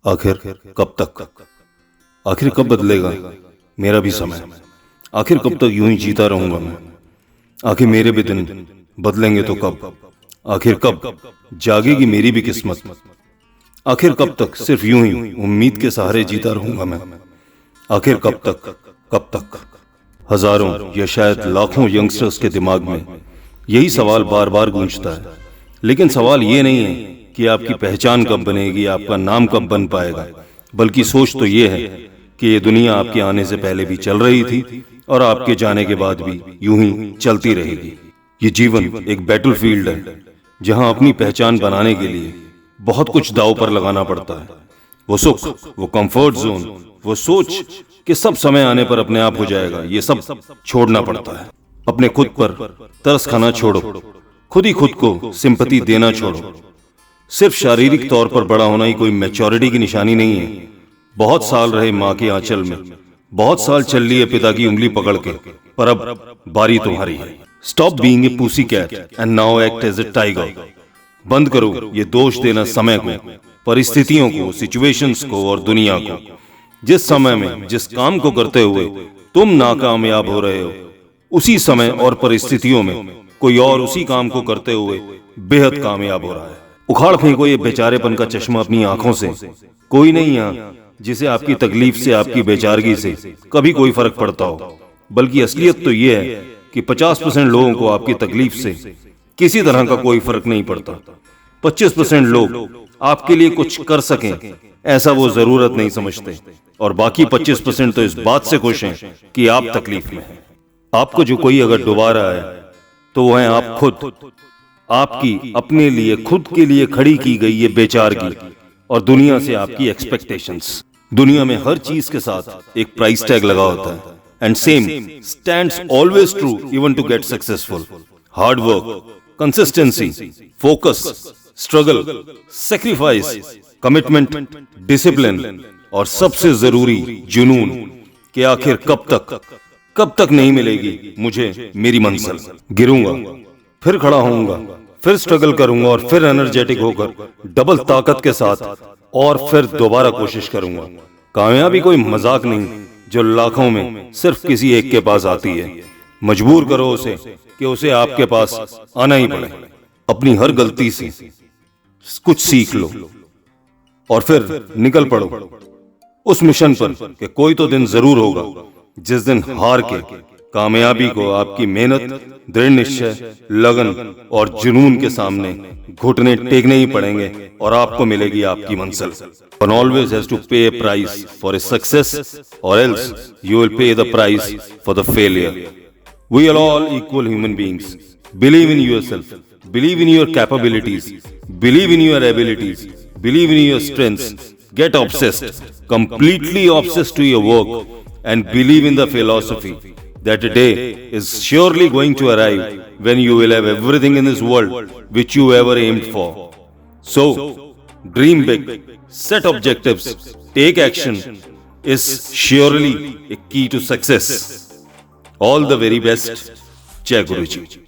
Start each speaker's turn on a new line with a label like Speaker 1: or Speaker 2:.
Speaker 1: आखिर कब तक? आखिर कब बदलेगा मेरा भी समय? आखिर कब तक यूं ही जीता रहूंगा मैं? आखिर मेरे भी दिन बदलेंगे तो कब? आखिर कब जागेगी मेरी भी किस्मत? आखिर कब तक सिर्फ यूं ही उम्मीद के सहारे जीता रहूंगा मैं? आखिर कब तक? कब तक? हजारों या शायद लाखों यंगस्टर्स के दिमाग में यही सवाल बार बार गूंजता है। लेकिन सवाल ये नहीं है कि आपकी पहचान कब बनेगी, आपका नाम कब बन पाएगा, बल्कि सोच तो ये है कि ये दुनिया आपके आने से पहले भी चल रही थी और आपके जाने के बाद भी यूं ही चलती रहेगी। ये जीवन एक बैटलफील्ड है जहां अपनी पहचान बनाने के लिए बहुत कुछ दांव पर लगाना पड़ता है। वो सुख, वो कंफर्ट जोन, वो सोच कि सब समय आने पर अपने आप हो जाएगा, ये सब छोड़ना पड़ता है। अपने खुद पर तरस खाना छोड़ो, खुद ही खुद को सिंपैथी देना छोड़ो। सिर्फ शारीरिक तौर पर बड़ा होना ही कोई मैच्योरिटी की निशानी नहीं है। बहुत साल रहे माँ के आंचल में, बहुत साल चल लिए पिता की उंगली पकड़ के, पर अब बारी तुम्हारी है। Stop being a pussy cat and now act as a tiger. बंद करो ये दोष देना समय को, परिस्थितियों को, सिचुएशंस को और दुनिया को। जिस समय में जिस काम को करते हुए तुम नाकामयाब हो रहे हो, उसी समय और परिस्थितियों में कोई और उसी काम को करते हुए बेहद कामयाब हो रहा है। उखाड़ फेंको ये बेचारेपन का चश्मा अपनी आंखों से। कोई नहीं यहाँ जिसे आपकी तकलीफ से, आपकी बेचारगी से कभी कोई फर्क पड़ता हो, बल्कि असलियत तो ये है कि 50% लोगों को आपकी तकलीफ से किसी तरह का कोई फर्क नहीं पड़ता। 25% लोग आपके लिए कुछ कर सकें ऐसा वो जरूरत नहीं समझते, और बाकी 25% तो इस बात से खुश हैं कि आप तकलीफ में हैं। आपको जो कोई अगर डुबा रहा है तो वो है आप खुद। आपकी अपने लिए, खुद के लिए खड़ी की गई ये बेचारगी और दुनिया से आपकी एक्सपेक्टेशंस। दुनिया में हर चीज के साथ एक प्राइस टैग लगा होता है, and same stands always true even to get successful. Hard work, consistency, focus, struggle, sacrifice, commitment, discipline और सबसे जरूरी जुनून कि आखिर कब तक नहीं मिलेगी मुझे मेरी मंजिल। गिरूंगा, फिर खड़ा होऊंगा, फिर स्ट्रगल करूंगा और फिर एनर्जेटिक होकर डबल ताकत के साथ और फिर दोबारा कोशिश करूंगा। कामयाबी कोई मजाक नहीं जो लाखों में सिर्फ किसी एक के पास आती है। मजबूर करो उसे कि उसे आपके पास आना ही पड़े। अपनी हर गलती से कुछ सीख लो और फिर निकल पड़ो उस मिशन पर कि कोई तो दिन जरूर होगा जिस दिन हार के कामयाबी को आपकी मेहनत, दृढ़ निश्चय, लगन और जुनून के सामने घुटने टेकने ही पड़ेंगे और आपको मिलेगी आपकी मंजिल। One always has to pay a price for his success, or else you will pay the price for the failure. We are all equal human beings. Believe in yourself. Believe in your capabilities. Believe in your abilities. Believe in your strengths. Get obsessed, completely obsessed to your work, and believe in the philosophy that a day is surely going to arrive when you will have everything in this world which you ever aimed for. So, dream big, set objectives, take action is surely a key to success. All the very best. Jai Guruji.